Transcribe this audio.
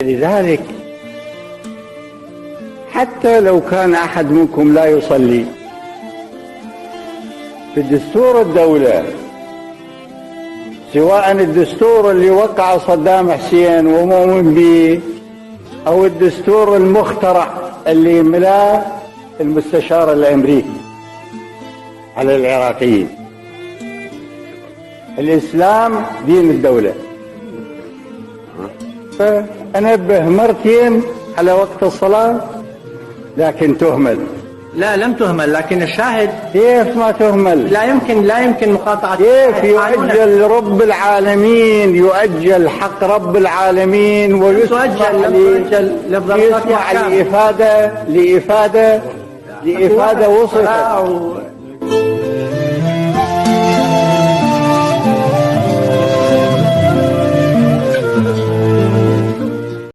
لذلك حتى لو كان أحد منكم لا يصلي، في دستور الدولة، سواء الدستور اللي وقع صدام حسين ومؤمن به أو الدستور المخترع اللي ملاه المستشار الأمريكي على العراقيين، الإسلام دين الدولة. فأنبه مرتين على وقت الصلاة لكن تهمل. لا لم تهمل، لكن الشاهد كيف ما تهمل؟ لا يمكن مقاطعة. كيف يؤجل رب العالمين، يؤجل حق رب العالمين ويسمع لإفادة وصفت